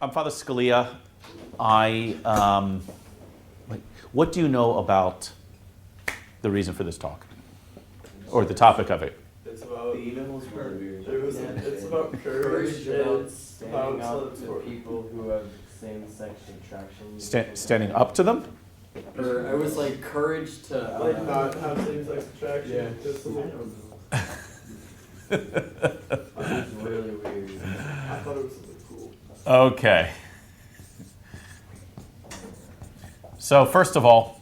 I'm Father Scalia. What do you know about the reason for this talk? Or the topic of it? It's about courage. It's about courage. About It's standing about up to people who have same-sex attractions. Standing up to them? Or I was like courage to like not have same-sex attraction. Yeah. Just I don't know. It was really weird. I thought it was something cool. Okay. So first of all,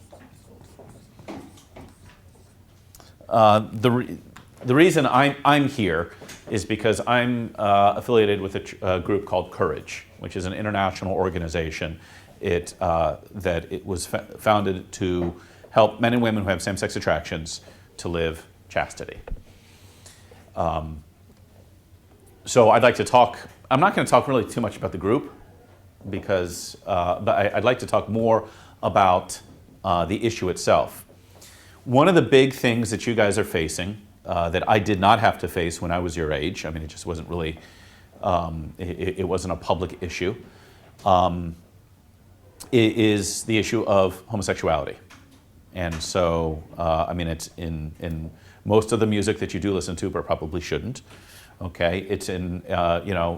the reason I'm here is because I'm affiliated with a group called Courage, which is an international organization. That it was founded to help men and women who have same-sex attractions to live chastity. So I'd like to talk. I'm not going to talk really too much about the group, but I'd like to talk more about the issue itself. One of the big things that you guys are facing that I did not have to face when I was your age, I mean, it just wasn't really, it wasn't a public issue, is the issue of homosexuality. And so, I mean, it's in most of the music that you do listen to, but probably shouldn't. Okay, it's in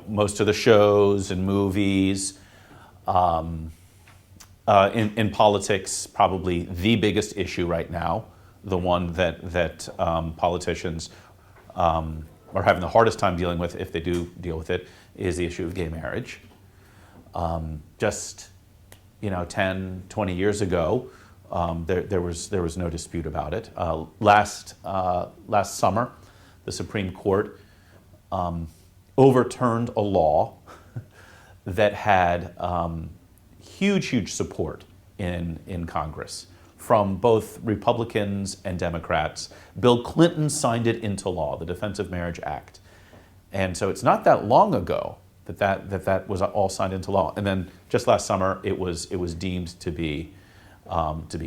most of the shows and movies. In politics, probably the biggest issue right now, the one that politicians are having the hardest time dealing with, if they do deal with it, is the issue of gay marriage. Just 10, 20 years ago, there was no dispute about it. Last summer, the Supreme Court overturned a law that had huge support in Congress from both Republicans and Democrats. Bill Clinton signed it into law, the Defense of Marriage Act. And so it's not that long ago that was all signed into law. And then just last summer, it was deemed to be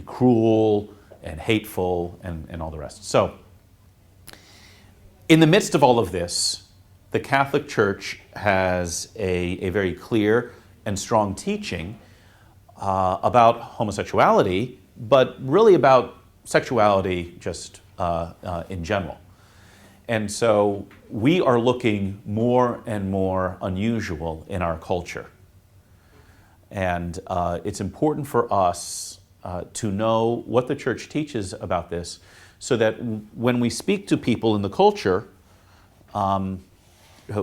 cruel and hateful and all the rest. So in the midst of all of this, the Catholic Church has a very clear and strong teaching about homosexuality, but really about sexuality just in general. And so we are looking more and more unusual in our culture. And it's important for us to know what the church teaches about this, so that when we speak to people in the culture,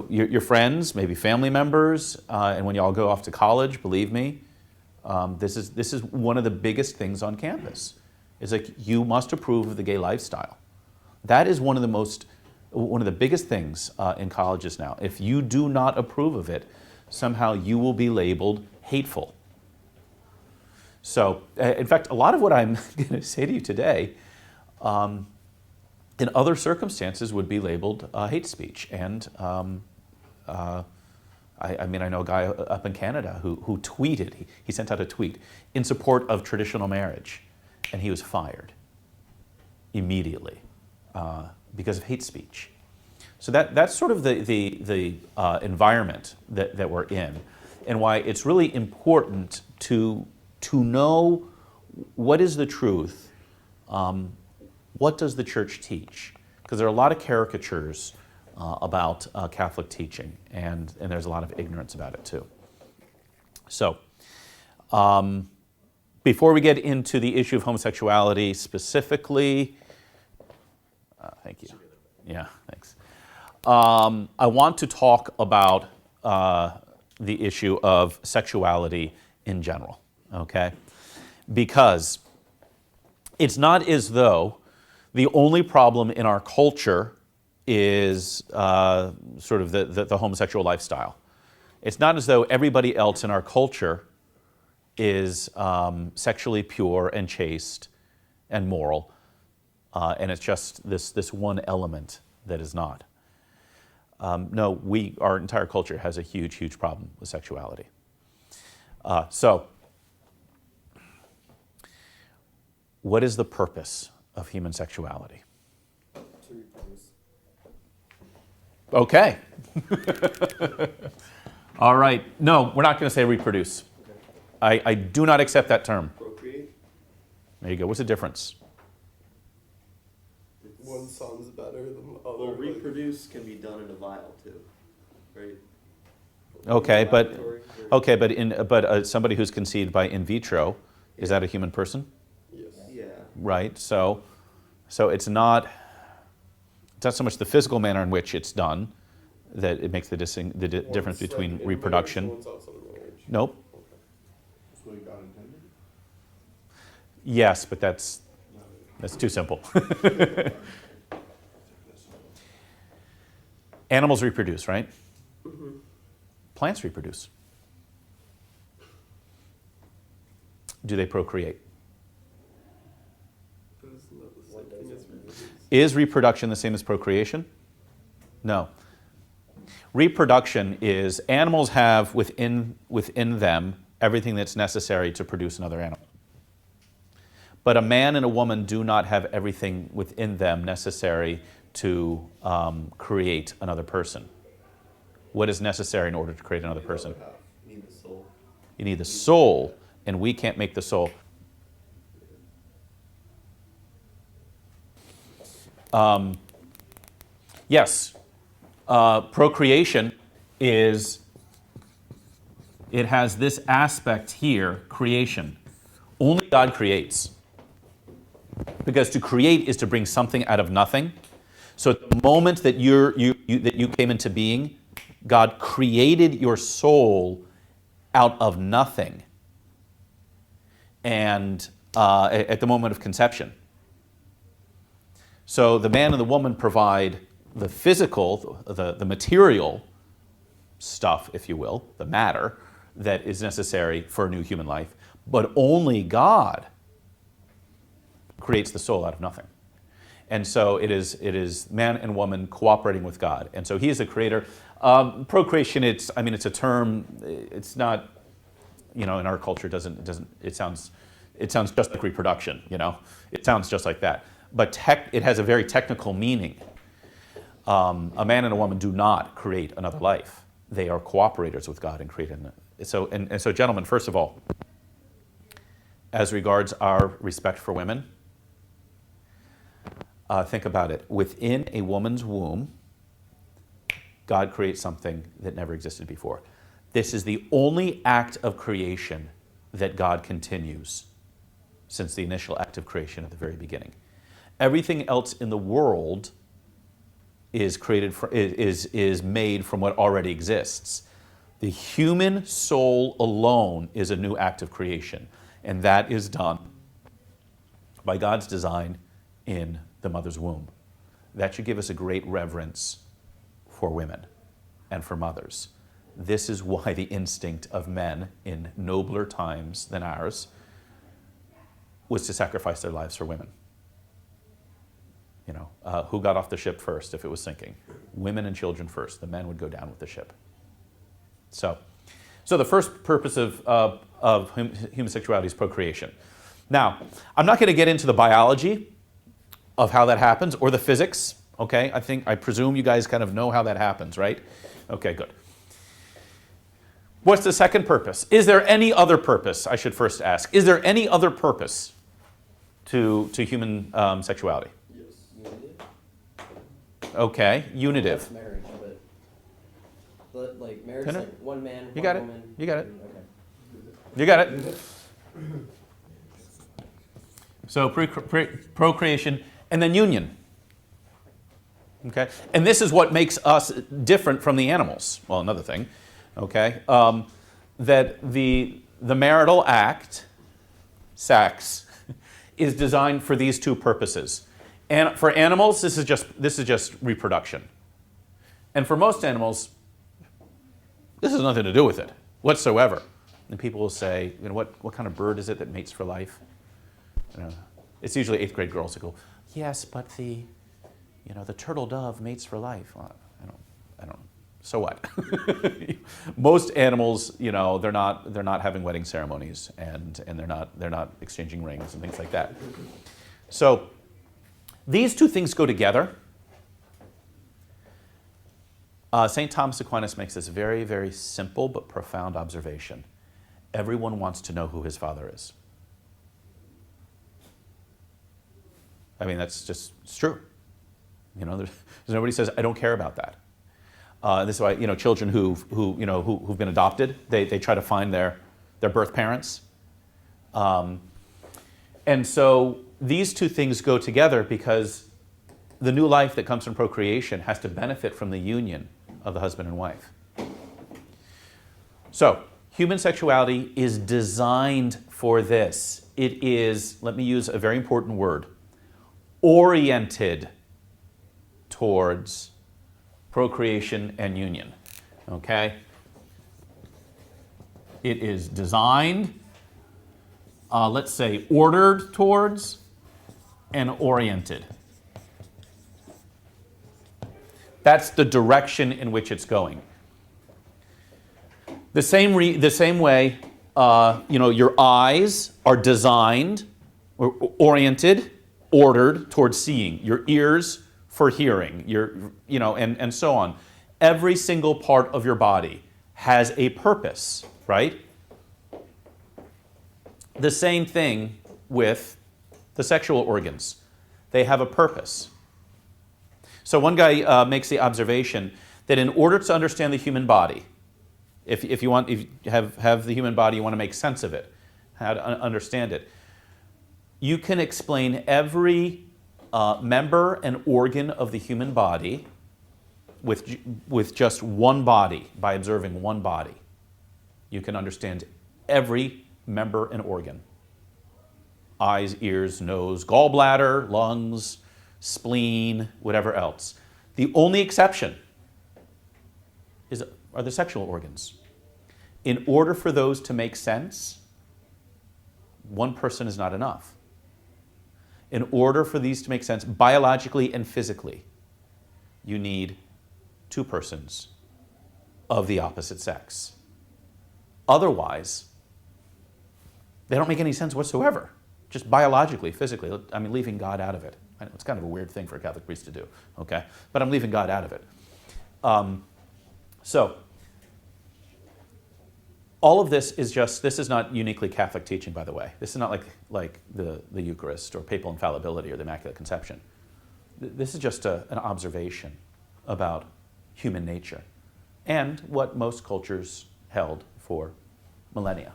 your friends, maybe family members, and when you all go off to college, believe me, this is one of the biggest things on campus. It's like, you must approve of the gay lifestyle. That is one of the biggest things in colleges now. If you do not approve of it, somehow you will be labeled hateful. So, in fact, a lot of what I'm going to say to you today, in other circumstances, would be labeled hate speech. And I know a guy up in Canada who tweeted, he sent out a tweet in support of traditional marriage, and he was fired immediately because of hate speech. So that's sort of the environment that we're in, and why it's really important to know what is the truth, what does the church teach? Because there are a lot of caricatures about Catholic teaching, and there's a lot of ignorance about it too. So, before we get into the issue of homosexuality specifically, thank you. Yeah, thanks. I want to talk about the issue of sexuality in general, okay? Because it's not as though the only problem in our culture is sort of the homosexual lifestyle. It's not as though everybody else in our culture is sexually pure and chaste and moral, and it's just this one element that is not. No, our entire culture has a huge problem with sexuality. So, what is the purpose of human sexuality? Okay. All right. No, we're not going to say reproduce. I do not accept that term. Procreate. There you go. What's the difference? One sounds better than the other. Well, reproduce can be done in a vial too, right? Okay, but Laboratory, or- but somebody who's conceived by in vitro, is that a human person? Yes. Yeah. Right. So it's not so much the physical manner in which it's done that it makes the difference One's between like in reproduction. marriage, one's outside of marriage. Nope. That's the way God intended it? Yes, but that's too simple. Animals reproduce, right? Mm-hmm. Plants reproduce. Do they procreate? Isn't that the same thing as reproduce? Is reproduction the same as procreation? No. Reproduction is animals have within them everything that's necessary to produce another animal. But a man and a woman do not have everything within them necessary to create another person. What is necessary in order to create another person? You need the soul. You need the soul, and we can't make the soul. Yes, procreation is, it has this aspect here, creation. Only God creates. Because to create is to bring something out of nothing. So at the moment that you came into being, God created your soul out of nothing. And at the moment of conception. So the man and the woman provide the physical, the material stuff, if you will, the matter that is necessary for a new human life. But only God creates the soul out of nothing. And so it is man and woman cooperating with God. And so he is the creator. Procreation, it's a term, it's not, in our culture, it sounds just like reproduction, It sounds just like that. But it has a very technical meaning. A man and a woman do not create another life. They are cooperators with God in creating it. So gentlemen, first of all, as regards our respect for women, think about it. Within a woman's womb, God creates something that never existed before. This is the only act of creation that God continues since the initial act of creation at the very beginning. Everything else in the world is made from what already exists. The human soul alone is a new act of creation, and that is done by God's design in the mother's womb. That should give us a great reverence for women and for mothers. This is why the instinct of men in nobler times than ours was to sacrifice their lives for women. Who got off the ship first if it was sinking? Women and children first. The men would go down with the ship. So the first purpose of homosexuality is procreation. Now, I'm not going to get into the biology of how that happens or the physics. Okay, I presume you guys kind of know how that happens, right? Okay, good. What's the second purpose? Is there any other purpose? I should first ask. Is there any other purpose to human sexuality? Yes. Okay, unitive. That's marriage, but like marriage, Can I- like one man, You one got it. woman. You got it. Okay. You got it. So procreation and then union. Okay, and this is what makes us different from the animals. Well, another thing, okay, that the marital act, sex, is designed for these two purposes. And for animals, this is just reproduction. And for most animals, this has nothing to do with it whatsoever. And people will say, what kind of bird is it that mates for life? It's usually 8th grade girls that go, yes, but the turtle dove mates for life. Well, I don't. So what? Most animals, they're not having wedding ceremonies and they're not exchanging rings and things like that. So these two things go together. St. Thomas Aquinas makes this very, very simple but profound observation. Everyone wants to know who his father is. I mean, it's true. You know, there's nobody says, I don't care about that. This is why, you know, children who've been adopted, they try to find their birth parents. And so these two things go together because the new life that comes from procreation has to benefit from the union of the husband and wife. So, human sexuality is designed for this. It is, let me use a very important word, oriented towards procreation and union. Okay? It is designed, let's say, ordered towards and oriented. That's the direction in which it's going. The same way, you know, your eyes are designed, or oriented, ordered towards seeing. Your ears for hearing. You know, and so on. Every single part of your body has a purpose, right? The same thing with the sexual organs. They have a purpose. So one guy makes the observation that in order to understand the human body, if you have the human body, you want to make sense of it, how to understand it, you can explain every member and organ of the human body with just one body, by observing one body. You can understand every member and organ. Eyes, ears, nose, gallbladder, lungs, spleen, whatever else. The only exception are the sexual organs. In order for those to make sense, one person is not enough. In order for these to make sense biologically and physically, you need two persons of the opposite sex. Otherwise, they don't make any sense whatsoever. Just biologically, physically. I mean, leaving God out of it. I know it's kind of a weird thing for a Catholic priest to do, okay? But I'm leaving God out of it. So, all of this is not uniquely Catholic teaching, by the way. This is not like the Eucharist or papal infallibility or the Immaculate Conception. This is just an observation about human nature and what most cultures held for millennia.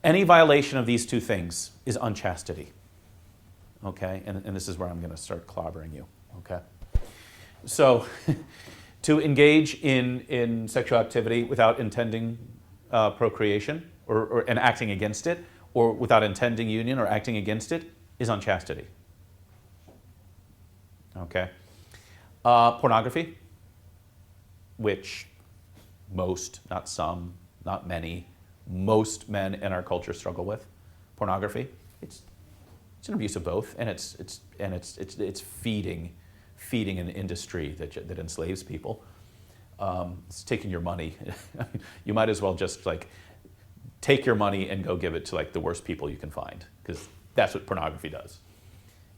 Any violation of these two things is unchastity. Okay? And this is where I'm going to start clobbering you. Okay? So, to engage in sexual activity without intending procreation and acting against it, or without intending union or acting against it, is unchastity. Okay? Pornography, which most, not some, not many, most men in our culture struggle with. Pornography, it's an abuse of both, and it's feeding an industry that enslaves people. It's taking your money. You might as well just take your money and go give it to the worst people you can find, because that's what pornography does.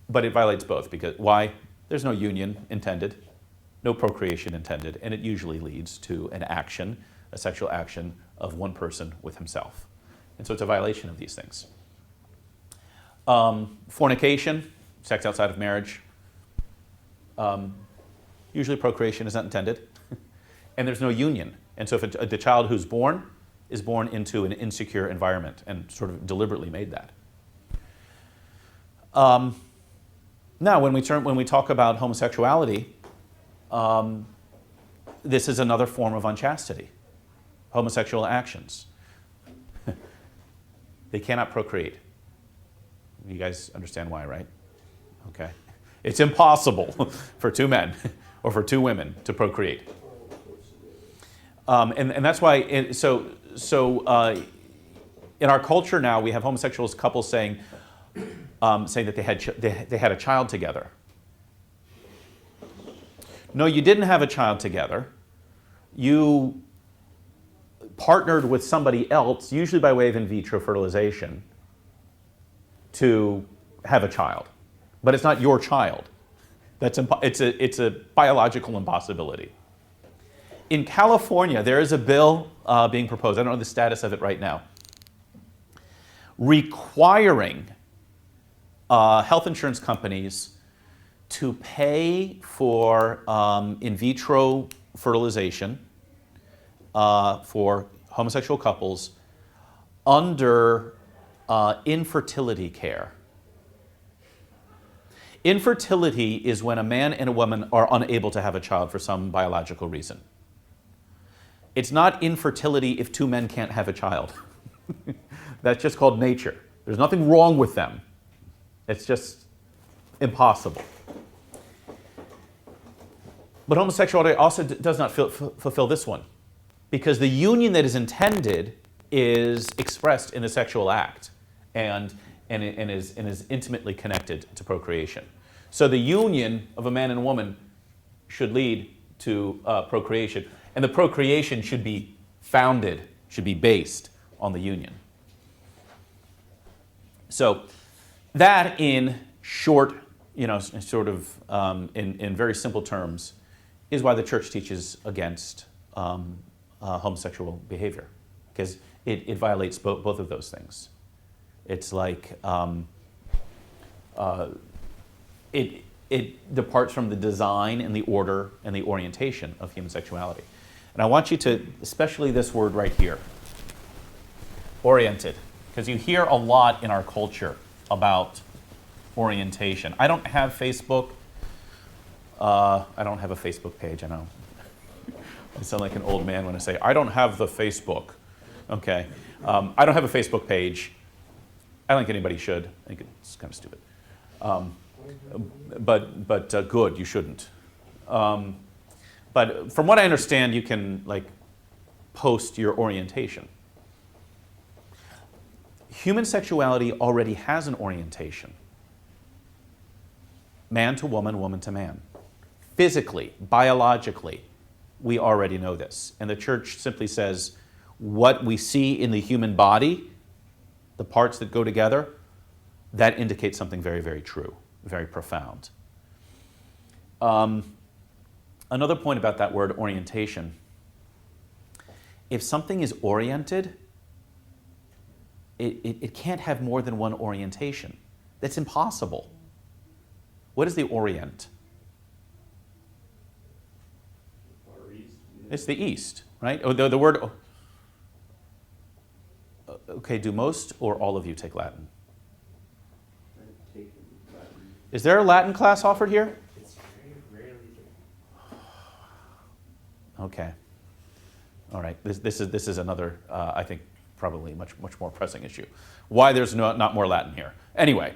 But it violates both, because why? There's no union intended, no procreation intended, and it usually leads to an action, a sexual action of one person with himself. And so it's a violation of these things. Fornication, sex outside of marriage, usually procreation is not intended, and there's no union. And so if the child who's born is born into an insecure environment and sort of deliberately made that. Now, when we talk about homosexuality, this is another form of unchastity. Homosexual actions. They cannot procreate. You guys understand why, right? Okay. It's impossible for two men or for two women to procreate. And that's why, in our culture now, we have homosexual couples saying that they had a child together. No, you didn't have a child together. You partnered with somebody else, usually by way of in vitro fertilization, to have a child. But it's not your child. It's a biological impossibility. In California, there is a bill being proposed, I don't know the status of it right now, requiring health insurance companies to pay for in vitro fertilization for homosexual couples under infertility care. Infertility is when a man and a woman are unable to have a child for some biological reason. It's not infertility if two men can't have a child. That's just called nature. There's nothing wrong with them. It's just impossible. But homosexuality also does not fulfill this one, because the union that is intended is expressed in the sexual act and is intimately connected to procreation. So the union of a man and a woman should lead to procreation, and the procreation should be founded, should be based on the union. So that, in short, sort of in very simple terms, is why the church teaches against homosexual behavior, because it violates both of those things. It's like it departs from the design and the order and the orientation of human sexuality. And I want you to, especially this word right here, oriented, because you hear a lot in our culture about orientation. I don't have Facebook. I don't have a Facebook page, I know. I sound like an old man when I say, I don't have the Facebook. Okay. I don't have a Facebook page. I don't think anybody should. I think it's kind of stupid. But good, you shouldn't. But from what I understand, you can post your orientation. Human sexuality already has an orientation. Man to woman, woman to man. Physically, biologically, we already know this. And the church simply says, what we see in the human body, the parts that go together, that indicates something very, very true, very profound. Another point about that word orientation. If something is oriented, it can't have more than one orientation. That's impossible. What is the orient? It's the east, right? Oh, the word. Okay, do most or all of you take Latin? Is there a Latin class offered here? It's very rarely. Okay. All right. This is another, I think, probably much more pressing issue. Why there's not more Latin here? Anyway,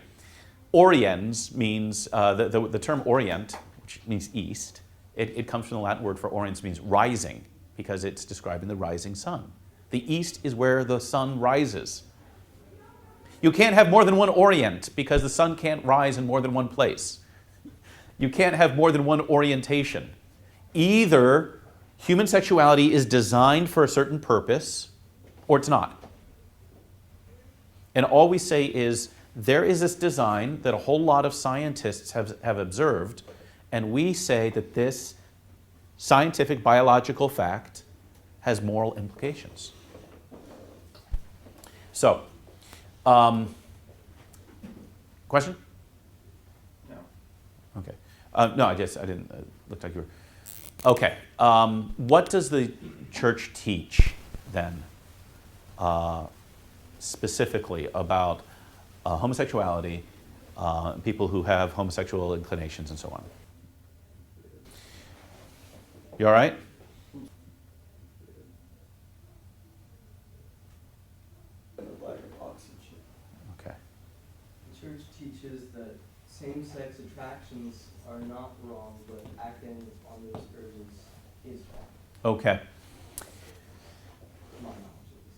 oriens means the term orient, which means east. It comes from the Latin word for oriens, means rising, because it's describing the rising sun. The east is where the sun rises. You can't have more than one orient because the sun can't rise in more than one place. You can't have more than one orientation. Either human sexuality is designed for a certain purpose or it's not. And all we say is there is this design that a whole lot of scientists have observed, and we say that this scientific biological fact has moral implications. So, question? No. Okay. No, I didn't. Looked like you were. Okay. What does the church teach then, specifically about homosexuality, people who have homosexual inclinations, and so on? You all right? Lack of oxygen. Okay. The church teaches that same-sex attractions are not wrong, but acting on those urges is wrong. Okay. My knowledge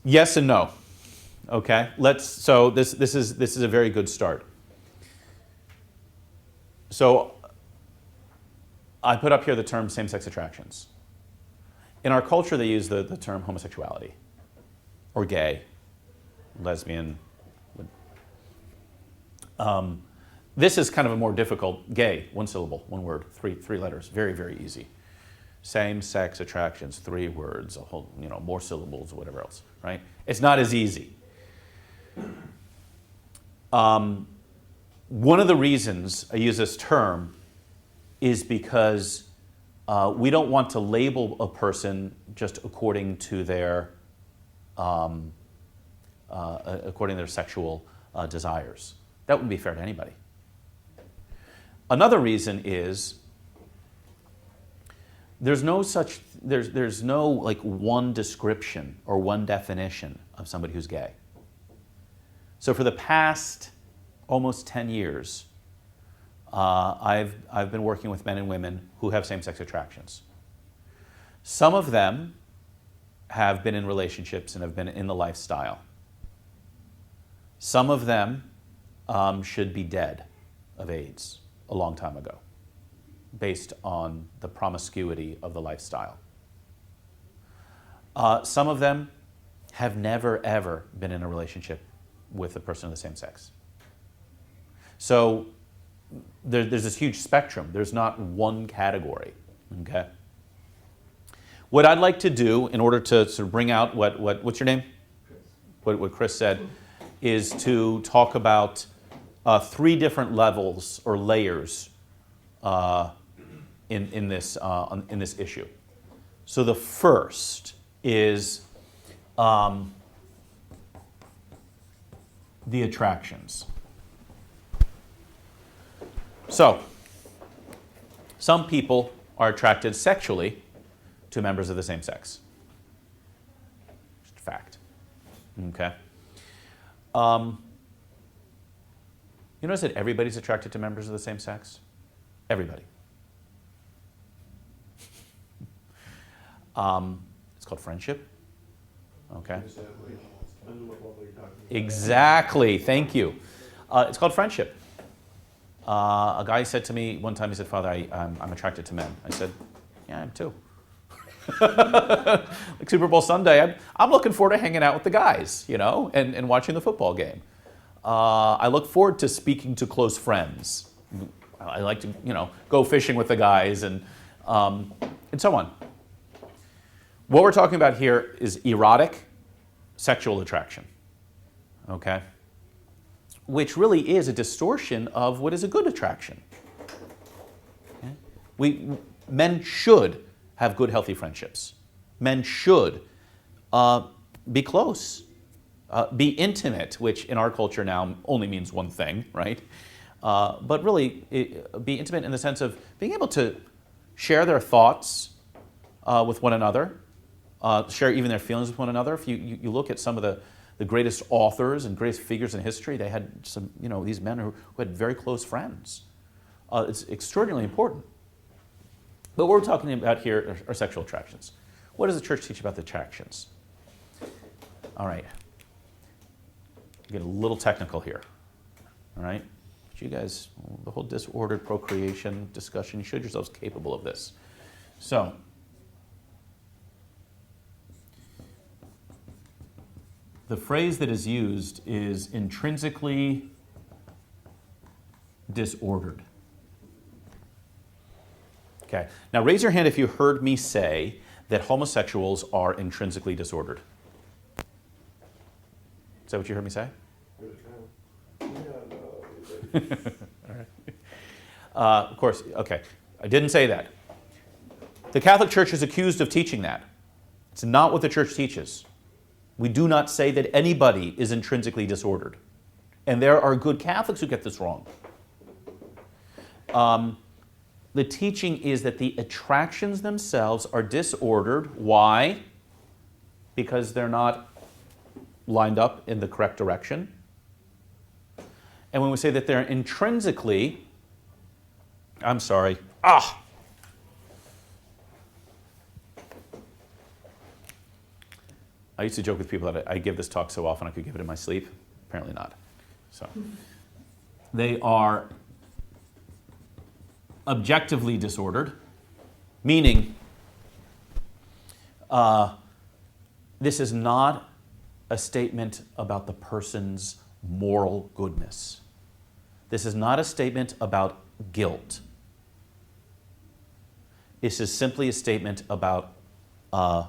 Yes and no. Okay. So this is a very good start. So I put up here the term same-sex attractions. In our culture, they use the term homosexuality, or gay, lesbian. This is kind of a more difficult. Gay, one syllable, one word, three letters. Very, very easy. Same-sex attractions, 3 words, a whole, more syllables, whatever else, right? It's not as easy. One of the reasons I use this term is because we don't want to label a person just according to their sexual desires. That wouldn't be fair to anybody. Another reason is there's no like one description or one definition of somebody who's gay. So for the past almost 10 years, I've been working with men and women who have same-sex attractions. Some of them have been in relationships and have been in the lifestyle. Some of them should be dead of AIDS a long time ago, based on the promiscuity of the lifestyle. Some of them have never, ever been in a relationship with a person of the same sex. So there's this huge spectrum. There's not one category, okay? What I'd like to do in order to sort of bring out what's your name? Chris. What Chris said is to talk about 3 different levels or layers in this issue. So the first is the attractions. So, some people are attracted sexually to members of the same sex. Just a fact. Okay. You notice that everybody's attracted to members of the same sex? Everybody. It's called friendship. Okay. Exactly. Thank you. It's called friendship. A guy said to me one time, he said, "Father, I'm attracted to men." I said, "Yeah, I am too." Like Super Bowl Sunday, I'm looking forward to hanging out with the guys, and watching the football game. I look forward to speaking to close friends. I like to, go fishing with the guys and so on. What we're talking about here is erotic sexual attraction, okay? Which really is a distortion of what is a good attraction. Okay? Men should have good, healthy friendships. Men should be close, be intimate, which in our culture now only means one thing, right? But really, be intimate in the sense of being able to share their thoughts with one another, share even their feelings with one another. If you look at some of the greatest authors and greatest figures in history, they had some, these men who had very close friends. It's extraordinarily important. But what we're talking about here are sexual attractions. What does the church teach about the attractions? All right. Get a little technical here. All right? But you guys, the whole disordered procreation discussion, you showed yourselves capable of this. So, the phrase that is used is intrinsically disordered. Okay. Now raise your hand if you heard me say that homosexuals are intrinsically disordered. Is that what you heard me say? Yeah, All right. Of course, okay. I didn't say that. The Catholic Church is accused of teaching that. It's not what the Church teaches. We do not say that anybody is intrinsically disordered. And there are good Catholics who get this wrong. The teaching is that the attractions themselves are disordered. Why? Because they're not lined up in the correct direction. And when we say that they're intrinsically, I used to joke with people that I give this talk so often I could give it in my sleep. Apparently not. So they are objectively disordered, meaning this is not a statement about the person's moral goodness. This is not a statement about guilt. This is simply a statement about how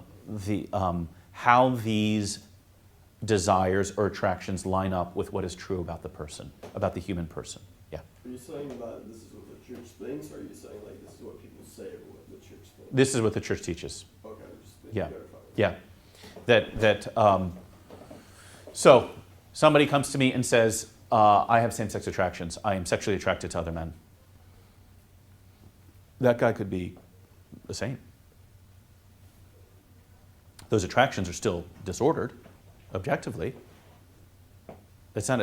these desires or attractions line up with what is true about the person, about the human person. Yeah. Are you saying that this is what the church thinks, or are you saying like this is what people say or what the church thinks? This is what the church teaches. Okay, just Yeah. verify. Yeah. So somebody comes to me and says, I have same-sex attractions. I am sexually attracted to other men. That guy could be the same. Those attractions are still disordered, objectively. It's not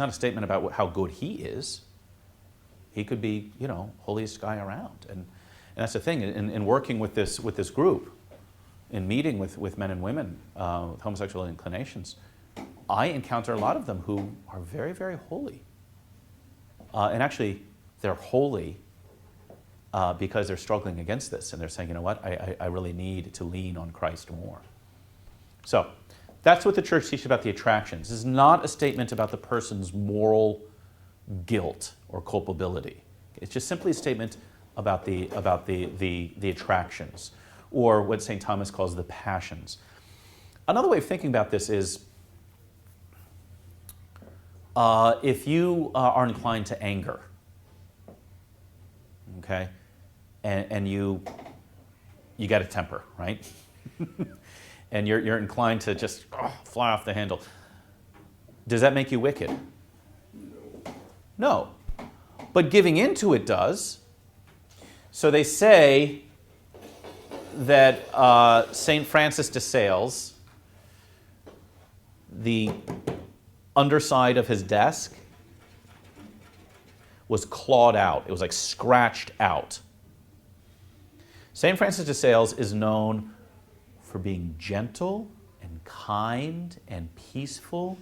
a statement about how good he is. He could be, holiest guy around. And that's the thing, in working with this group, in meeting with men and women with homosexual inclinations, I encounter a lot of them who are very, very holy. And actually, they're holy because they're struggling against this. And they're saying, you know what, I really need to lean on Christ more. So that's what the church teaches about the attractions. This is not a statement about the person's moral guilt or culpability. It's just simply a statement about the attractions, or what St. Thomas calls the passions. Another way of thinking about this is if you are inclined to anger, okay, and you got a temper, right? And you're inclined to just fly off the handle. Does that make you wicked? No. But giving into it does. So they say that St. Francis de Sales, the underside of his desk was clawed out. It was like scratched out. St. Francis de Sales is known for being gentle and kind and peaceful.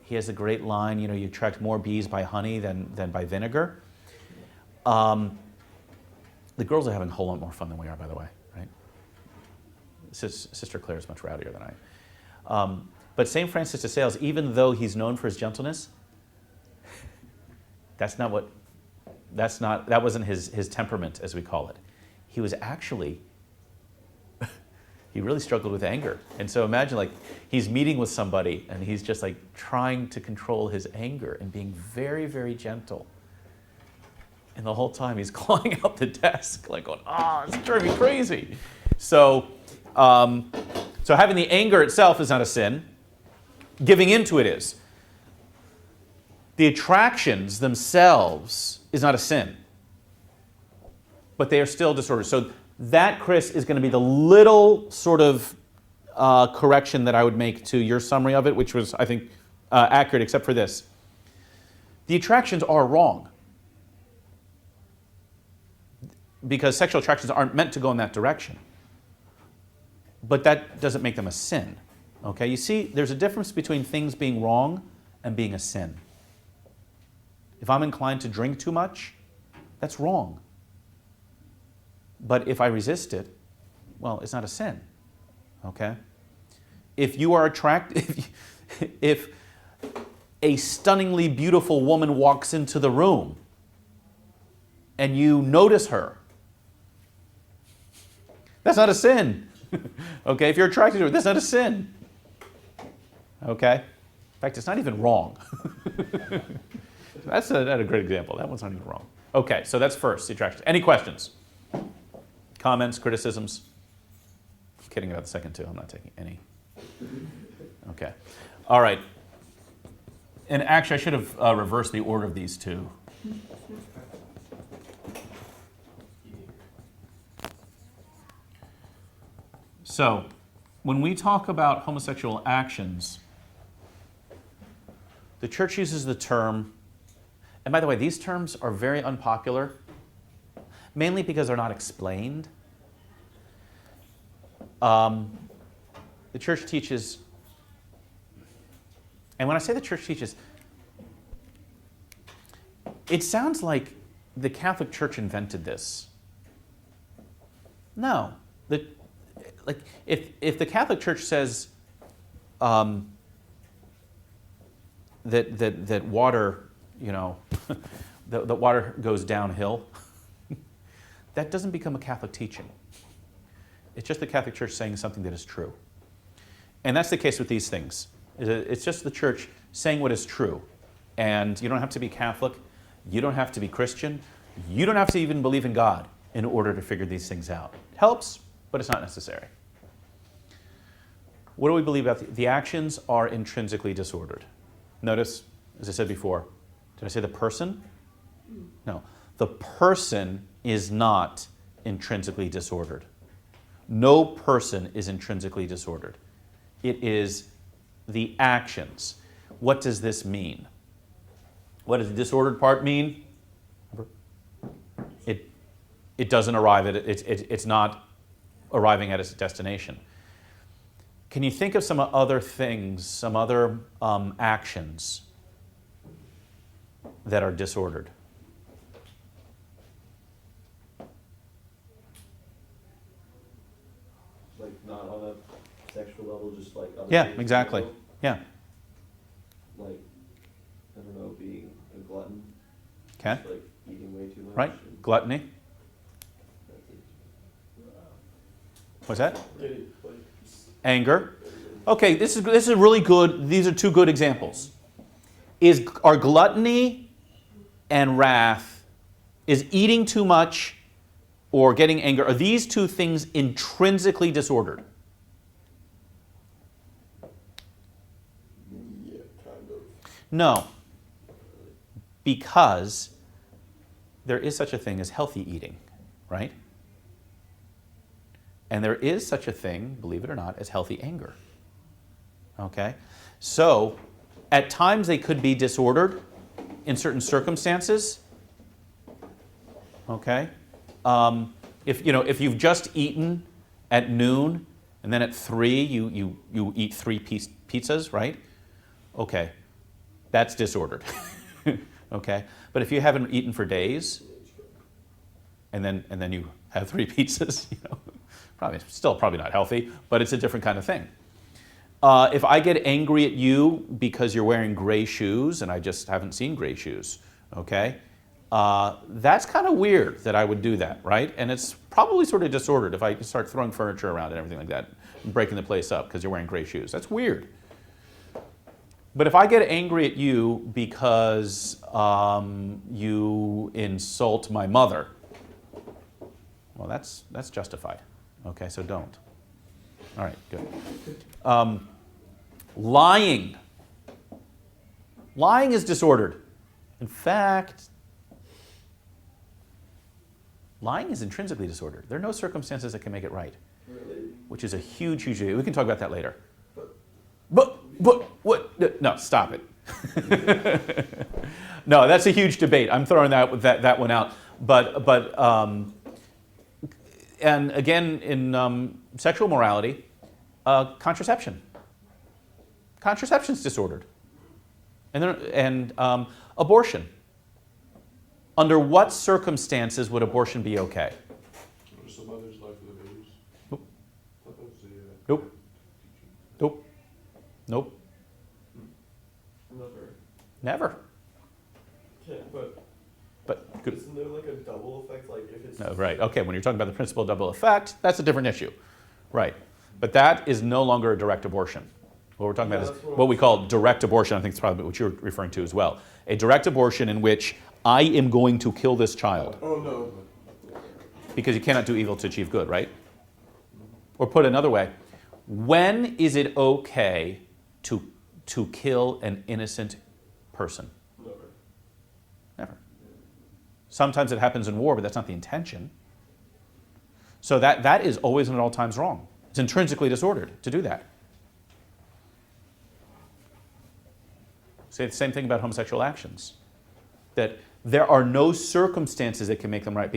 He has a great line, you attract more bees by honey than by vinegar. The girls are having a whole lot more fun than we are, by the way, right? Sister Claire is much rowdier than I. But St. Francis de Sales, even though he's known for his gentleness, that wasn't his temperament, as we call it. He was actually, he really struggled with anger. And so imagine, like, he's meeting with somebody and he's just like trying to control his anger and being very, very gentle. And the whole time he's clawing out the desk, like going, it's driving me crazy. So having the anger itself is not a sin. Giving into it is. The attractions themselves is not a sin. But they are still disordered. So that, Chris, is going to be the little sort of correction that I would make to your summary of it, which was, I think, accurate, except for this. The attractions are wrong. Because sexual attractions aren't meant to go in that direction. But that doesn't make them a sin. Okay? You see, there's a difference between things being wrong and being a sin. If I'm inclined to drink too much, that's wrong. But if I resist it, well, it's not a sin. Okay? If you are attracted, if a stunningly beautiful woman walks into the room and you notice her, that's not a sin. Okay? If you're attracted to her, that's not a sin. Okay? In fact, it's not even wrong. That's a great example. That one's not even wrong. Okay, so that's first, the attraction. Any questions? Comments, criticisms? I'm kidding about the second two. I'm not taking any. Okay. All right. And actually, I should have reversed the order of these two. So, when we talk about homosexual actions, the church uses the term, and by the way, these terms are very unpopular, mainly because they're not explained. The church teaches, and when I say the church teaches, it sounds like the Catholic Church invented this. No. If the Catholic Church says that water, you know, the water goes downhill. That doesn't become a Catholic teaching. It's just the Catholic Church saying something that is true. And that's the case with these things. It's just the Church saying what is true. And you don't have to be Catholic. You don't have to be Christian. You don't have to even believe in God in order to figure these things out. It helps, but it's not necessary. What do we believe about the actions are intrinsically disordered? Notice, as I said before, did I say the person? No. The person is not intrinsically disordered. No person is intrinsically disordered. It is the actions. What does this mean? What does the disordered part mean? It doesn't arrive at it. It's not arriving at its destination. Can you think of some other things, some other actions that are disordered? Like not on a sexual level, just like other Yeah, things, exactly. you know? Yeah. Like, I don't know, being a glutton. Okay. Just, like eating way too much. Right. and Gluttony. that's it. What's that? Really, like, Anger. Okay, this is really good. These are two good examples. Are gluttony and wrath, is eating too much or getting anger, are these two things intrinsically disordered? yeah, kind of. No. Because there is such a thing as healthy eating, right? And there is such a thing, believe it or not, as healthy anger. Okay? So, at times they could be disordered in certain circumstances. Okay? If you've just eaten at noon and then at 3 you eat 3 pizzas, right? Okay. That's disordered. Okay? But if you haven't eaten for days and then you have 3 pizzas, probably not healthy, but it's a different kind of thing. If I get angry at you because you're wearing gray shoes and I just haven't seen gray shoes, okay? That's kind of weird that I would do that, right? And it's probably sort of disordered if I start throwing furniture around and everything like that and breaking the place up because you're wearing gray shoes. That's weird. But if I get angry at you because you insult my mother, well, that's justified. Okay, so don't. All right, good. Lying. Lying is disordered. In fact, lying is intrinsically disordered. There are no circumstances that can make it right, Really? which is a huge, huge deal. We can talk about that later. But What? No, stop it. No, that's a huge debate. I'm throwing that one out. And again, in sexual morality, contraception. Contraception's disordered. And abortion. Under what circumstances would abortion be okay? Some mother's life of the babies. Nope. That was the, Nope. Nope. Nope. never. Never. Yeah, But good. isn't there like a double effect? Like if it's No, right. Okay, when you're talking about the principle of double effect, that's a different issue. Right. But that is no longer a direct abortion. What we're talking Yeah, about that's is what what I'm we call direct abortion. I think it's probably what you're referring to as well. A direct abortion in which I am going to kill this child. oh no. Because you cannot do evil to achieve good, right? Or put another way, when is it okay to kill an innocent person? Never. Never. Sometimes it happens in war, but that's not the intention. So that is always and at all times wrong. It's intrinsically disordered to do that. Say the same thing about homosexual actions. That there are no circumstances that can make them right.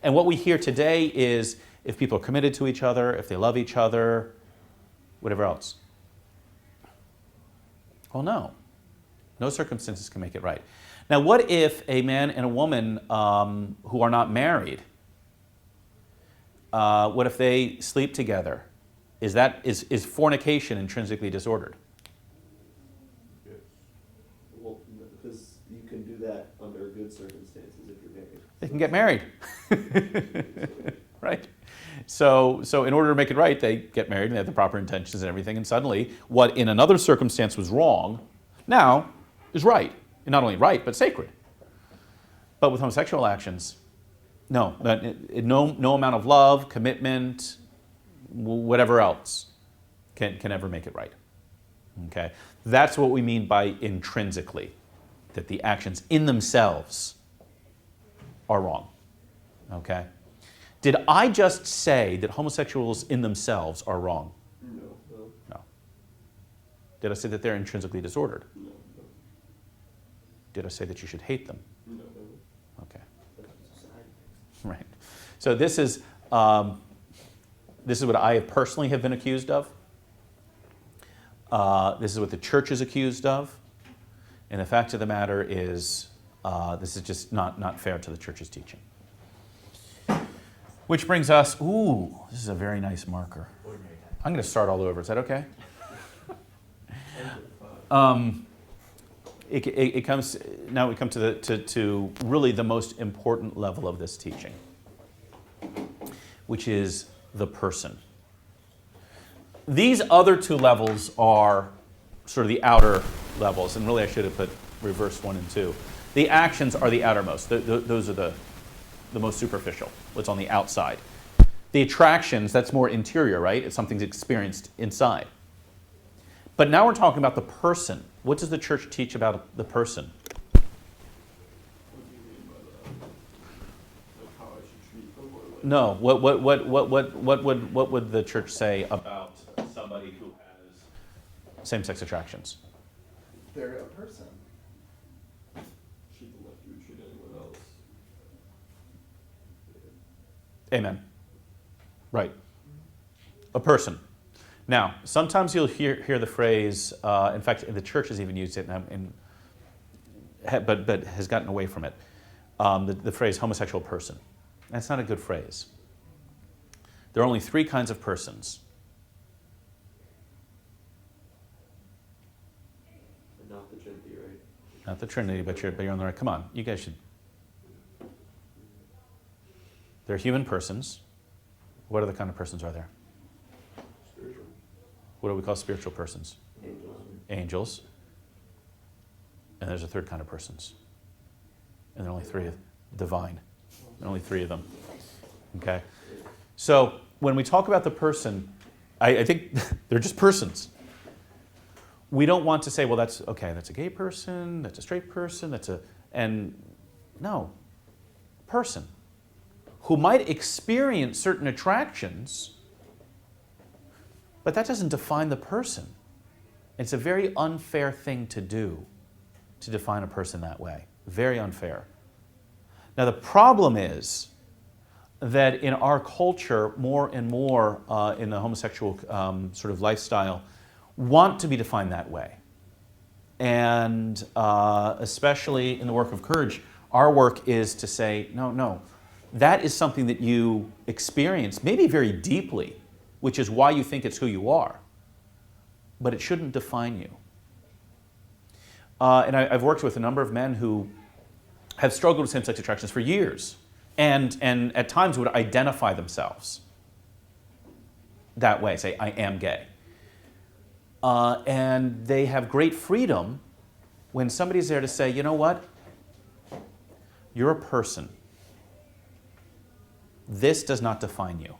And what we hear today is if people are committed to each other, if they love each other, whatever else. Well, no. No circumstances can make it right. Now, what if a man and a woman who are not married, what if they sleep together? Is fornication intrinsically disordered? yes. Well, because you can do that good circumstances if you're married. They can get married. Right? So in order to make it right, they get married and they have the proper intentions and everything, and suddenly what in another circumstance was wrong now is right. And not only right, but sacred. But with homosexual actions, no amount of love, commitment, whatever else can ever make it right. Okay? That's what we mean by intrinsically, that the actions in themselves are wrong. Okay? Did I just say that homosexuals in themselves are wrong? No. No. Did I say that they're intrinsically disordered? No. Did I say that you should hate them? No. Okay. That's what society thinks. Right. So this is what I personally have been accused of. This is what the church is accused of. And the fact of the matter is, this is just not fair to the church's teaching. Which brings us, this is a very nice marker. I'm going to start all over. Is that okay? We come to really the most important level of this teaching, which is the person. These other two levels are sort of the outer levels, and really I should have put reverse 1 and 2. The actions are the outermost. Those are the most superficial, what's on the outside. The attractions, that's more interior, right? It's something's experienced inside. But now we're talking about the person. What does the church teach about the person? What do you mean by that? Like how I should treat them, or like? No. What would the church say about somebody who has same-sex attractions? They're a person. Treat them like you would treat anyone else. Amen. Right. A person. Now, sometimes you'll hear the phrase, in fact, the church has even used it, but has gotten away from it, the phrase homosexual person. That's not a good phrase. There are only 3 kinds of persons. Not the Trinity, right? Not the Trinity, but you're on the right. Come on, you guys should. They're human persons. What other kind of persons are there? Spiritual. What do we call spiritual persons? Angels. Angels. And there's a third kind of persons. And there are only 3 of divine. There are only 3 of them. Okay? So when we talk about the person, I think they're just persons. We don't want to say, well, that's a gay person, that's a straight person, no, person who might experience certain attractions, but that doesn't define the person. It's a very unfair thing to do, to define a person that way. Very unfair. Now, the problem is that in our culture, more and more in the homosexual sort of lifestyle, want to be defined that way. And especially in the work of Courage, our work is to say, no, that is something that you experience, maybe very deeply, which is why you think it's who you are. But it shouldn't define you. And I've worked with a number of men who have struggled with same-sex attractions for years, and at times would identify themselves that way, say, I am gay. And they have great freedom when somebody's there to say, you know what? You're a person. This does not define you.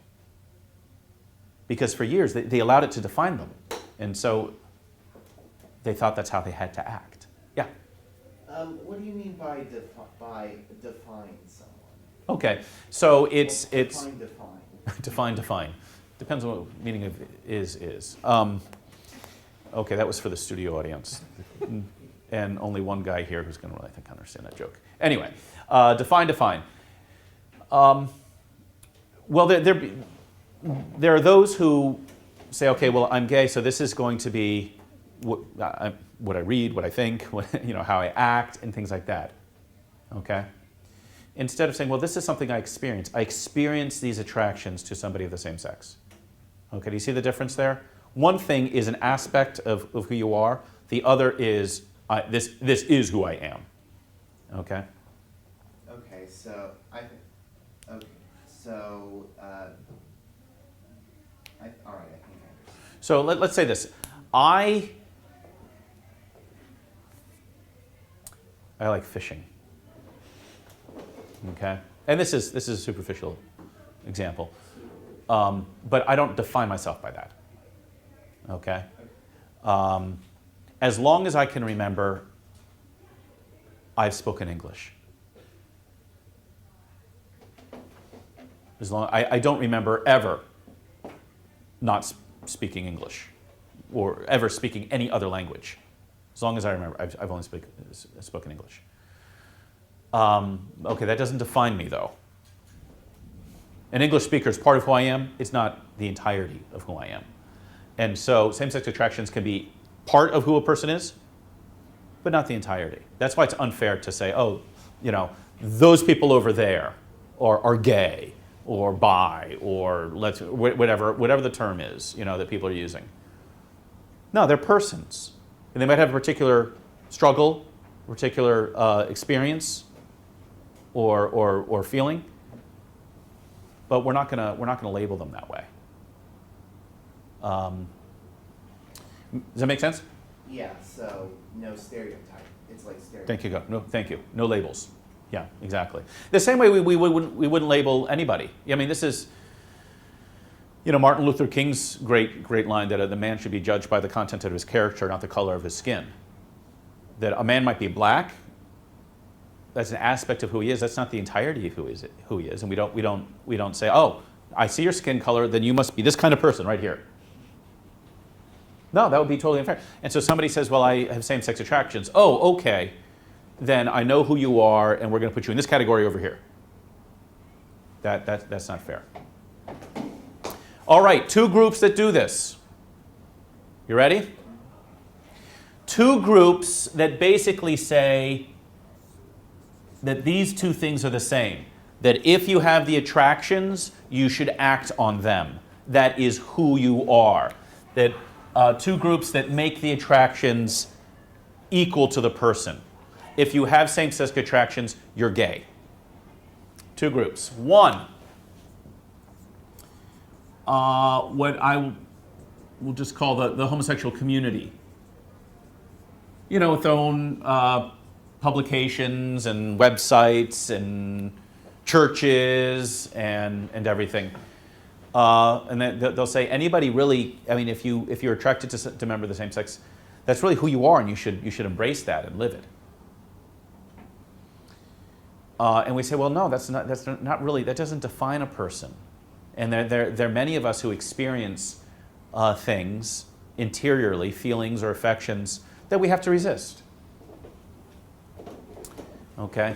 Because for years, they allowed it to define them. And so they thought that's how they had to act. Yeah? What do you mean by define someone? Okay, so it's define. Depends on what meaning of is. Okay, that was for the studio audience. And only one guy here who's going to really, I think, understand that joke. Anyway, define. Well, there are those who say, okay, well, I'm gay, so this is going to be what I read, what I think, how I act, and things like that. Okay? Instead of saying, well, this is something I experience. I experience these attractions to somebody of the same sex. Okay, do you see the difference there? One thing is an aspect of who you are. The other is, this is who I am. Okay? so, okay, so, all right, I think I understand. So let's say this. I like fishing. Okay? And this is a superficial example. But I don't define myself by that. Okay? As long as I can remember, I've spoken English. As long I don't remember ever not speaking English or ever speaking any other language. As long as I remember, I've only spoken English. Okay, that doesn't define me, though. An English speaker is part of who I am. It's not the entirety of who I am. And so same-sex attractions can be part of who a person is, but not the entirety. That's why it's unfair to say, oh, those people over there are gay or bi or whatever the term is, that people are using. No, they're persons. And they might have a particular struggle, particular experience or feeling, but we're not gonna label them that way. Does that make sense? Yeah, so no stereotype. It's like stereotype. Thank you. No labels. Yeah, exactly. The same way we wouldn't label anybody. I mean, this is, Martin Luther King's great line that the man should be judged by the content of his character, not the color of his skin. That a man might be black. That's an aspect of who he is. That's not the entirety of who he is. And we don't say, oh, I see your skin color, then you must be this kind of person right here. No, that would be totally unfair. And so somebody says, well, I have same-sex attractions. Oh, okay. Then I know who you are, and we're going to put you in this category over here. That's not fair. All right, 2 groups that do this. You ready? 2 groups that basically say that these 2 things are the same. That if you have the attractions, you should act on them. That is who you are. That 2 groups that make the attractions equal to the person. If you have same-sex attractions, you're gay. 2 groups. 1, what I will just call the homosexual community. With their own publications and websites and churches and everything. And then they'll say anybody really. I mean, if you're attracted to a member of the same sex, that's really who you are, and you should embrace that and live it. And we say, well, no, that's not really. That doesn't define a person. And there are many of us who experience things interiorly, feelings or affections that we have to resist. Okay.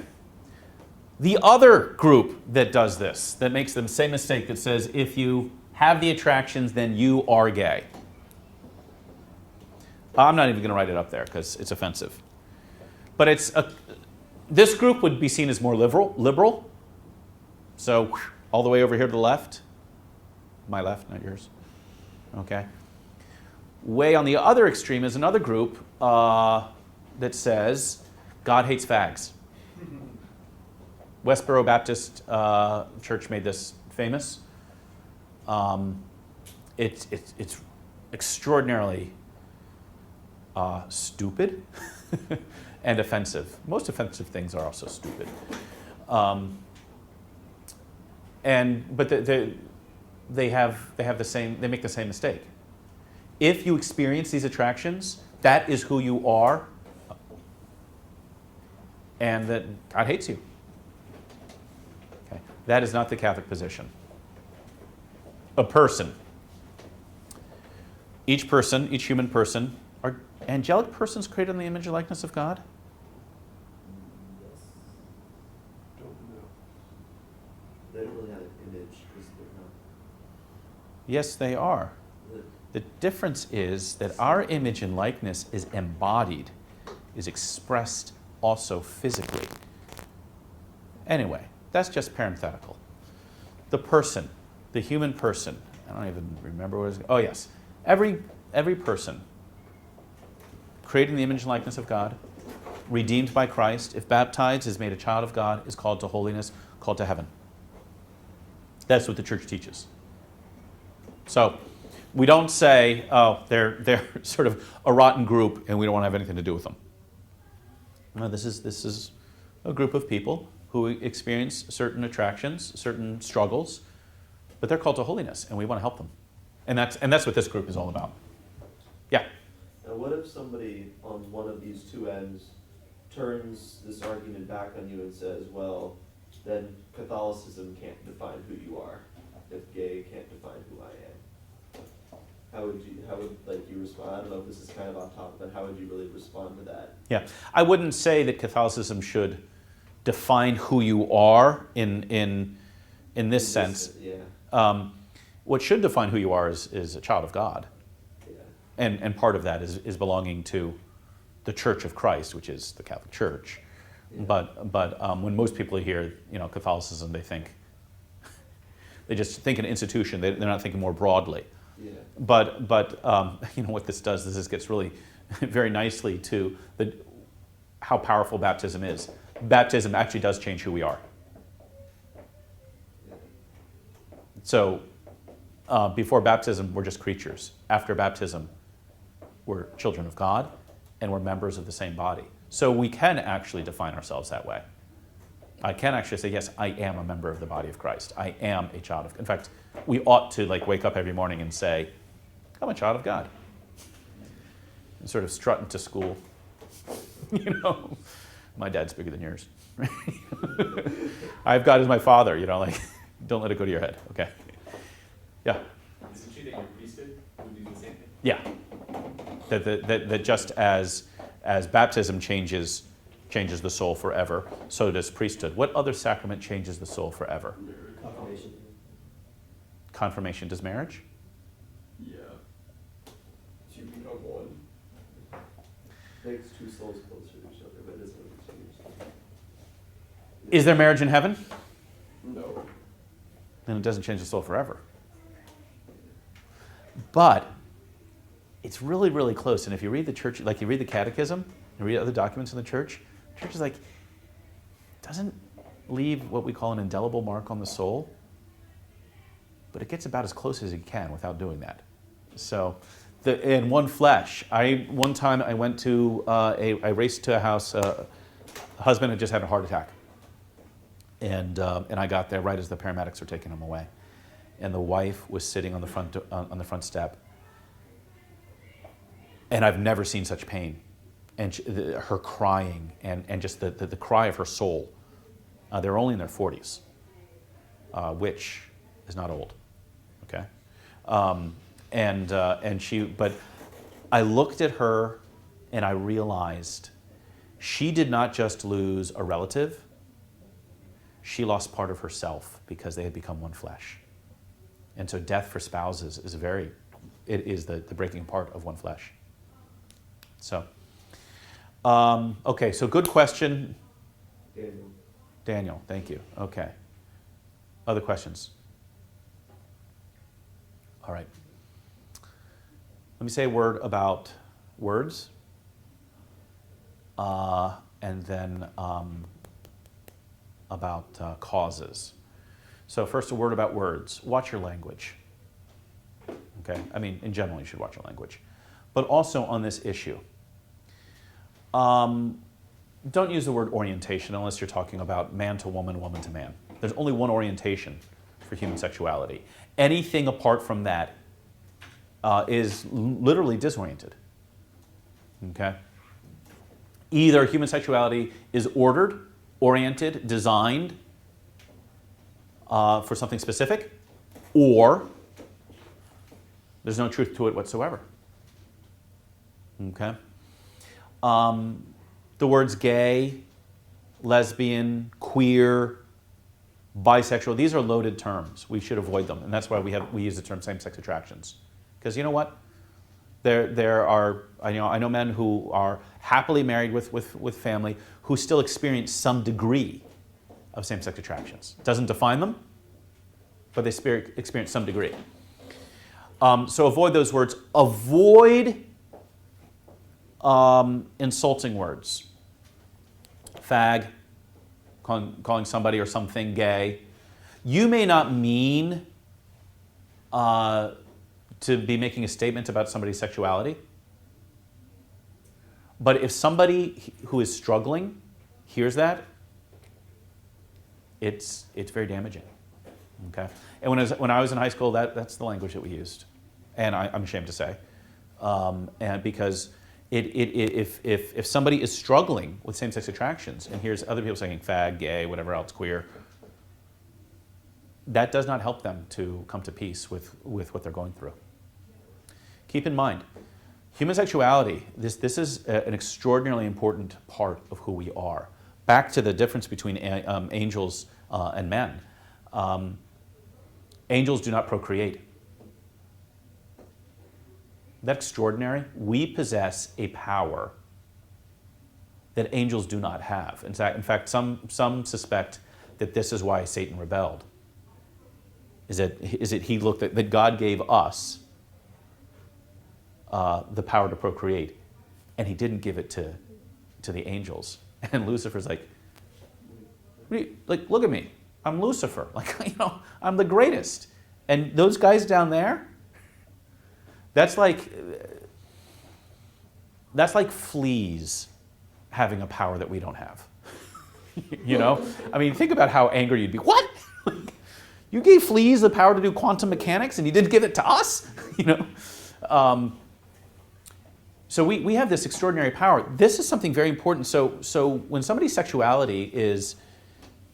The other group that does this, that makes the same mistake, that says if you have the attractions, then you are gay. I'm not even going to write it up there because it's offensive. But this group would be seen as more liberal. So all the way over here to the left. My left, not yours. Okay. Way on the other extreme is another group that says God hates fags. Westboro Baptist Church made this famous. It's extraordinarily stupid and offensive. Most offensive things are also stupid. But they have the same. They make the same mistake. If you experience these attractions, that is who you are, and that God hates you. Okay. That is not the Catholic position. A person. Each human person, are angelic persons created in the image and likeness of God? Don't know. They don't really have an image because they're not. Yes, they are. The difference is that our image and likeness is embodied, is expressed also physically. Anyway, that's just parenthetical. The person, the human person, I don't even remember what it is. Oh yes, every person created in the image and likeness of God redeemed by Christ, if baptized, is made a child of God, is called to holiness, called to heaven. That's what the church teaches. So we don't say, oh, they're sort of a rotten group and we don't want to have anything to do with them. No, this is a group of people who experience certain attractions, certain struggles, but they're called to holiness and we want to help them. And that's what this group is all about. Yeah. Now, what if somebody on one of these two ends turns this argument back on you and says, well, then Catholicism can't define who you are, if gay can't define who I am? How would you respond? I don't know if this is kind of off topic, but how would you really respond to that? Yeah. I wouldn't say that Catholicism should define who you are in this sense. Yeah. What should define who you are is a child of God. Yeah. And part of that is belonging to the Church of Christ, which is the Catholic Church. Yeah. But when most people hear Catholicism, they just think an institution. They're not thinking more broadly. Yeah. But what this does is this gets really very nicely to how powerful baptism is. Baptism actually does change who we are. Yeah. So before baptism, we're just creatures. After baptism, we're children of God, and we're members of the same body. So we can actually define ourselves that way. I can actually say, yes, I am a member of the body of Christ. I am a child of. In fact, we ought to wake up every morning and say, I'm a child of God. And sort of strut into school. My dad's bigger than yours. I have God as my father. Don't let it go to your head. Okay. Yeah. Is it true that your priesthood would do the same thing? Yeah. That just as baptism changes the soul forever, so does priesthood. What other sacrament changes the soul forever? Confirmation. Confirmation. Does marriage? Yeah. You become one. Makes two souls closer to each other, but it doesn't really change. Is there marriage in heaven? No. Then it doesn't change the soul forever. But it's really, really close. And if you read the church, you read the catechism, and read other documents in the church is doesn't leave what we call an indelible mark on the soul, but it gets about as close as it can without doing that. So, in one flesh, one time I went to, I raced to a house, the husband had just had a heart attack. And I got there right as the paramedics were taking him away. And the wife was sitting on the front step. And I've never seen such pain. And her crying and just the cry of her soul. They're only in their 40s, which is not old, okay? But I looked at her and I realized she did not just lose a relative, she lost part of herself because they had become one flesh. And so death for spouses is the breaking apart of one flesh. So, okay, so good question. Daniel, thank you. Okay. Other questions? All right. Let me say a word about words, and then about causes. So first, a word about words. Watch your language. Okay? In general, you should watch your language. But also on this issue. Don't use the word orientation unless you're talking about man to woman, woman to man. There's only one orientation for human sexuality. Anything apart from that is literally disoriented. Okay? Either human sexuality is ordered, oriented, designed for something specific, or there's no truth to it whatsoever. Okay? The words gay, lesbian, queer, bisexual, these are loaded terms. We should avoid them, and that's why we use the term same-sex attractions. Because you know what? There are, I know men who are happily married with family who still experience some degree of same-sex attractions. It doesn't define them, but they experience some degree. So avoid those words. Avoid insulting words. fag, calling somebody or something gay. You may not mean to be making a statement about somebody's sexuality, but if somebody who is struggling hears that, it's very damaging. Okay, and when I was in high school, that's the language that we used, and I'm ashamed to say, and because if somebody is struggling with same-sex attractions and hears other people saying fag, gay, whatever else, queer, that does not help them to come to peace with what they're going through. Keep in mind, human sexuality, this is an extraordinarily important part of who we are. Back to the difference between angels and men. Angels do not procreate. That's extraordinary. We possess a power that angels do not have. In fact, some suspect that this is why Satan rebelled. Is that he looked at that God gave us the power to procreate, and he didn't give it to the angels. And Lucifer's like, look at me, I'm Lucifer, I'm the greatest. And those guys down there, that's like fleas having a power that we don't have. I mean, think about how angry you'd be. What? You gave fleas the power to do quantum mechanics and you didn't give it to us? So we have this extraordinary power. This is something very important. So when somebody's sexuality is,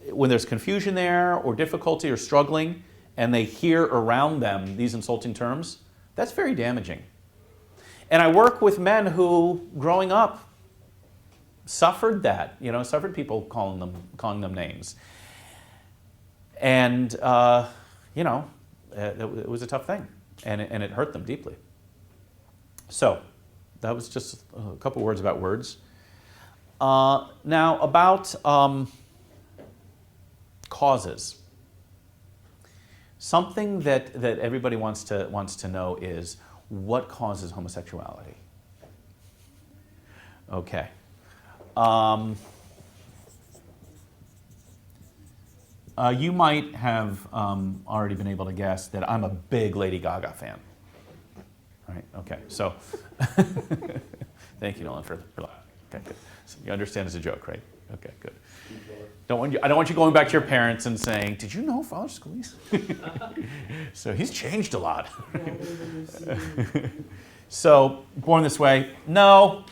when there's confusion there or difficulty or struggling, and they hear around them these insulting terms, that's very damaging. And I work with men who, growing up, suffered that, suffered people calling them names. And, it was a tough thing, and it hurt them deeply. So, that was just a couple words about words. Now, about causes. Something that everybody wants to know is, what causes homosexuality? Okay. You might have already been able to guess that I'm a big Lady Gaga fan. All right, okay, so thank you, Nolan, for laughing. Okay, good. So you understand it's a joke, right? Okay, good. I don't want you going back to your parents and saying, "Did you know Father Scalise?" So he's changed a lot. So, born this way? No.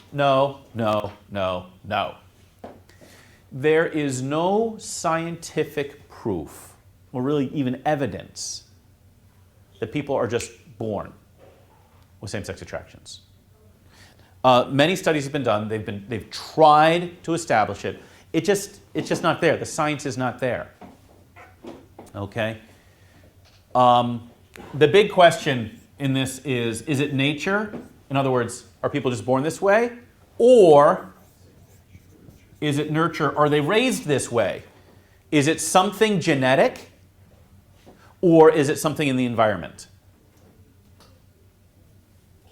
There is no scientific proof, or really even evidence, that people are just born with same-sex attractions. Many studies have been done. They've tried to establish it. It's just not there. The science is not there. Okay. The big question in this is it nature? In other words, are people just born this way, or is it nurture? Are they raised this way? Is it something genetic, or is it something in the environment?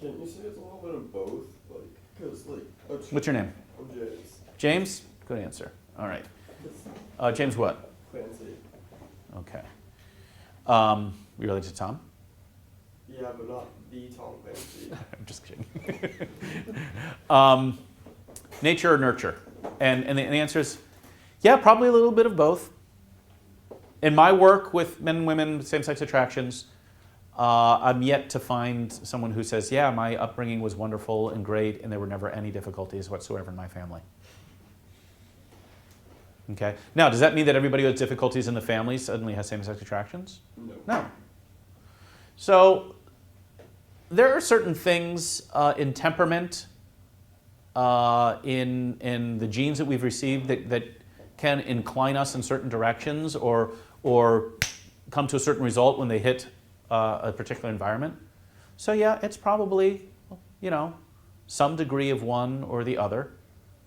Can't you say it's a little bit of both? What's your name? I'm James. James? Good answer. All right. James what? Fancy. Okay. You related to Tom? Yeah, but not the Tom Fancy. I'm just kidding. Nature or nurture? And the answer is, yeah, probably a little bit of both. In my work with men and women with same-sex attractions, I'm yet to find someone who says, yeah, my upbringing was wonderful and great, and there were never any difficulties whatsoever in my family. Okay. Now, does that mean that everybody who has difficulties in the family suddenly has same-sex attractions? No. So, there are certain things in temperament, in the genes that we've received that can incline us in certain directions or come to a certain result when they hit a particular environment. So yeah, it's probably, some degree of one or the other.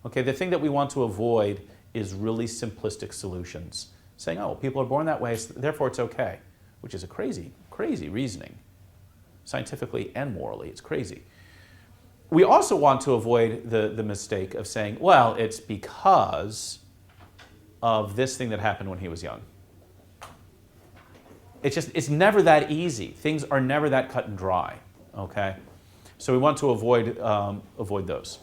Okay, the thing that we want to avoid is really simplistic solutions. Saying, oh, people are born that way, so therefore it's okay, which is a crazy, crazy reasoning. Scientifically and morally, it's crazy. We also want to avoid the mistake of saying, well, it's because of this thing that happened when he was young. It's never that easy. Things are never that cut and dry, okay? So we want to avoid those.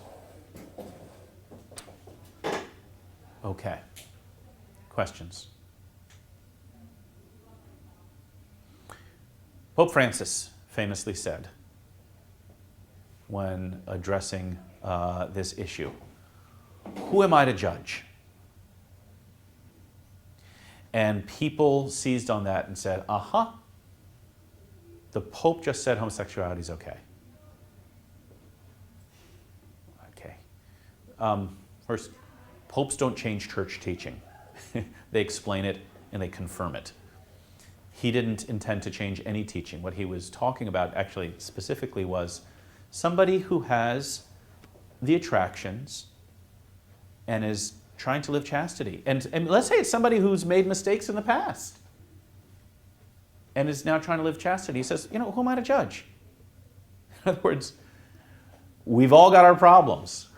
Okay. Questions? Pope Francis famously said, when addressing this issue, "Who am I to judge?" And people seized on that and said, aha, the Pope just said homosexuality is okay. Okay. First, popes don't change church teaching. They explain it and they confirm it. He didn't intend to change any teaching. What he was talking about actually specifically was somebody who has the attractions and is trying to live chastity. And let's say it's somebody who's made mistakes in the past and is now trying to live chastity. He says, you know, who am I to judge? In other words, we've all got our problems.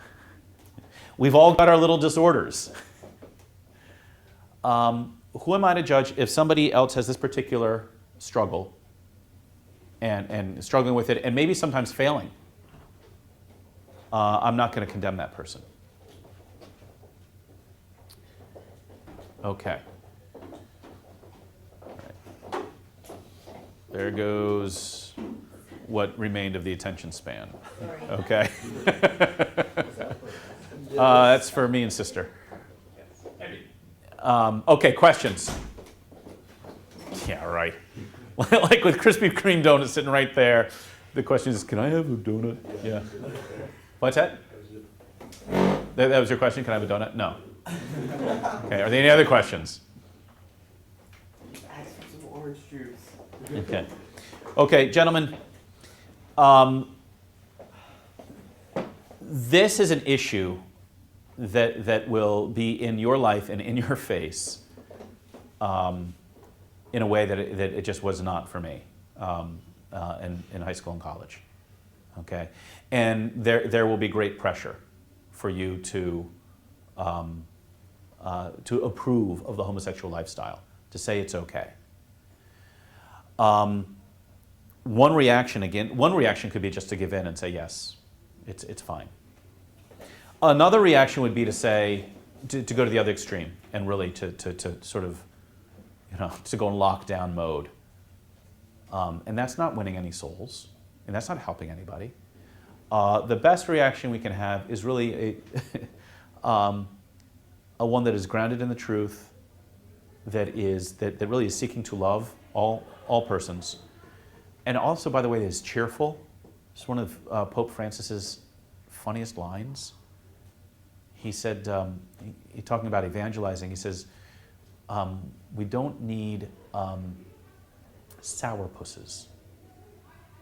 We've all got our little disorders. Who am I to judge if somebody else has this particular struggle and struggling with it and maybe sometimes failing? I'm not going to condemn that person. Okay. All right. There goes what remained of the attention span. Okay. That's for me and sister. Okay, questions? Yeah, right. Like with Krispy Kreme donuts sitting right there. The question is, can I have a donut? Yeah. What's that? That was your question? Can I have a donut? No. Okay, are there any other questions? Ask for some orange juice. Okay. Okay, gentlemen. This is an issue that will be in your life and in your face in a way that it just was not for me in high school and college. Okay? And there will be great pressure for you to approve of the homosexual lifestyle, to say it's okay. One reaction could be just to give in and say, yes, it's fine. Another reaction would be to say, to go to the other extreme and really to sort of, to go in lockdown mode. And that's not winning any souls, and that's not helping anybody. The best reaction we can have is really a one that is grounded in the truth, that really is seeking to love all persons, and also, by the way, is cheerful. It's one of Pope Francis's funniest lines. He said, he talking about evangelizing, he says, we don't need sourpusses.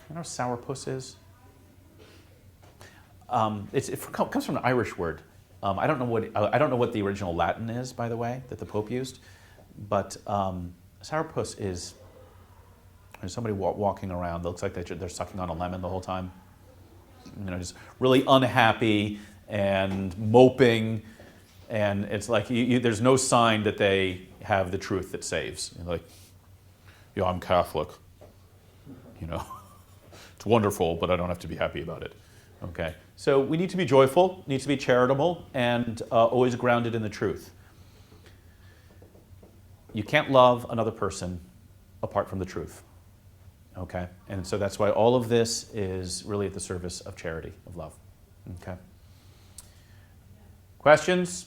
You know what a sourpuss is? It comes from an Irish word. I don't know what the original Latin is, by the way, that the Pope used, but sourpuss is somebody walking around that looks like they're sucking on a lemon the whole time. Just really unhappy and moping, and it's like there's no sign that they have the truth that saves. Like, yeah, I'm Catholic. It's wonderful, but I don't have to be happy about it. Okay, so we need to be joyful, need to be charitable, and always grounded in the truth. You can't love another person apart from the truth. Okay, and so that's why all of this is really at the service of charity, of love. Okay. Questions?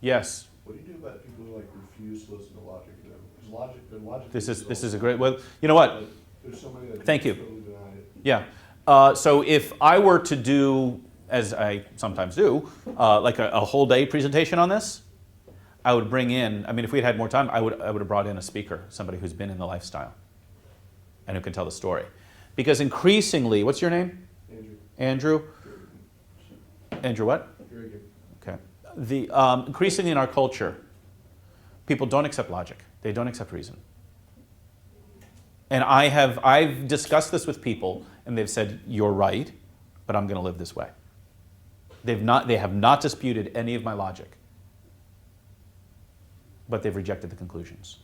Yes. What do you do about people who refuse to listen to logic? Because logic. This is a great. Well, you know what? There's so many that Thank you. totally deny it. Yeah. So if I were to do, as I sometimes do, like a whole day presentation on this, I would bring in. I mean, if we had more time, I would have brought in a speaker, somebody who's been in the lifestyle, and who can tell the story. Because increasingly, what's your name? Andrew. Andrew what? Very good. Okay. Increasingly in our culture, people don't accept logic. They don't accept reason. And I've discussed this with people, and they've said, "You're right, but I'm going to live this way." They have not disputed any of my logic. but they've rejected the conclusions.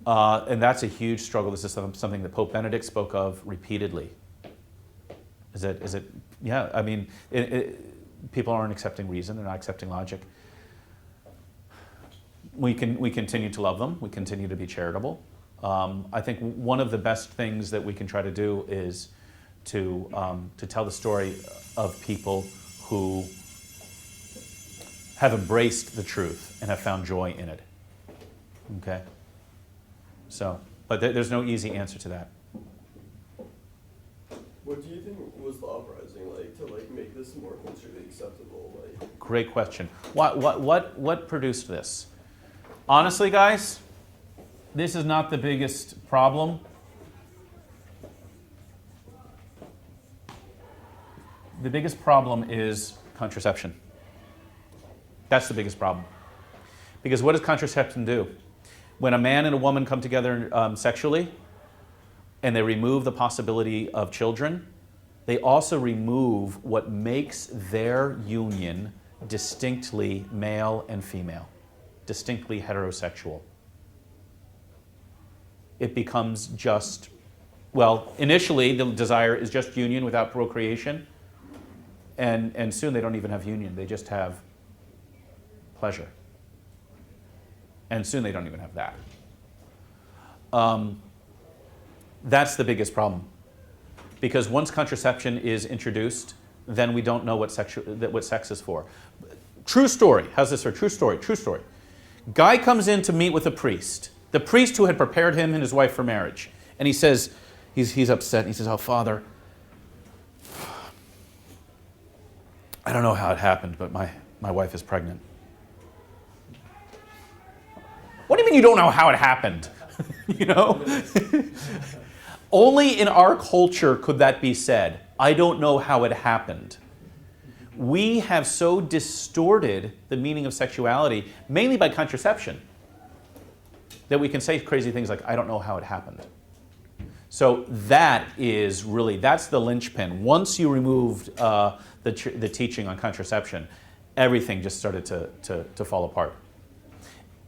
And that's a huge struggle. This is something that Pope Benedict spoke of repeatedly. Is it? Yeah, I mean, people aren't accepting reason, they're not accepting logic. We continue to love them, we continue to be charitable. I think one of the best things that we can try to do is to tell the story of people who have embraced the truth and have found joy in it. Okay? So, but there's no easy answer to that. What do you think was the uprising like to like make this more culturally acceptable? Like, Great question. What produced this? Honestly, guys, this is not the biggest problem. The biggest problem is contraception. That's the biggest problem. Because what does contraception do? When a man and a woman come together sexually, and they remove the possibility of children, they also remove what makes their union distinctly male and female, distinctly heterosexual. It becomes just, well, initially the desire is just union without procreation, and soon they don't even have union, they just have pleasure. And soon they don't even have that. That's the biggest problem. Because once contraception is introduced, then we don't know what sex is for. True story. How's this for true story? True story. Guy comes in to meet with a priest. The priest who had prepared him and his wife for marriage. And he says, he's upset. He says, "Oh, Father, I don't know how it happened, but my wife is pregnant." What do you mean you don't know how it happened? You know? Only in our culture could that be said. I don't know how it happened. We have so distorted the meaning of sexuality, mainly by contraception, that we can say crazy things like, "I don't know how it happened." So that is really, that's the linchpin. Once you removed the teaching on contraception, everything just started to fall apart.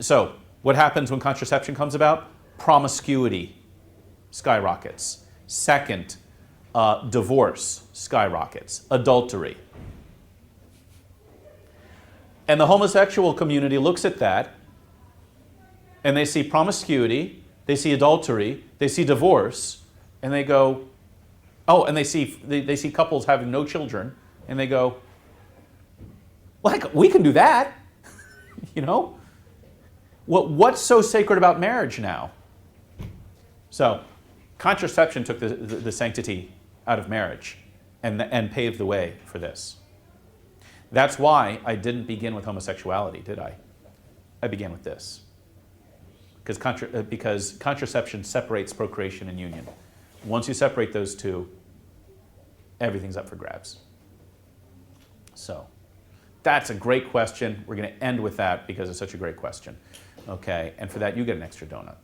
So what happens when contraception comes about? Promiscuity skyrockets. Second, divorce skyrockets. Adultery. And the homosexual community looks at that and they see promiscuity, they see adultery, they see divorce, and they go, oh, and they see couples having no children, and they go, like, we can do that, you know? What's so sacred about marriage now? So, contraception took the sanctity out of marriage and paved the way for this. That's why I didn't begin with homosexuality, did I? I began with this. Because contraception separates procreation and union. Once you separate those two, everything's up for grabs. So, that's a great question. We're going to end with that because it's such a great question. Okay, and for that you get an extra donut.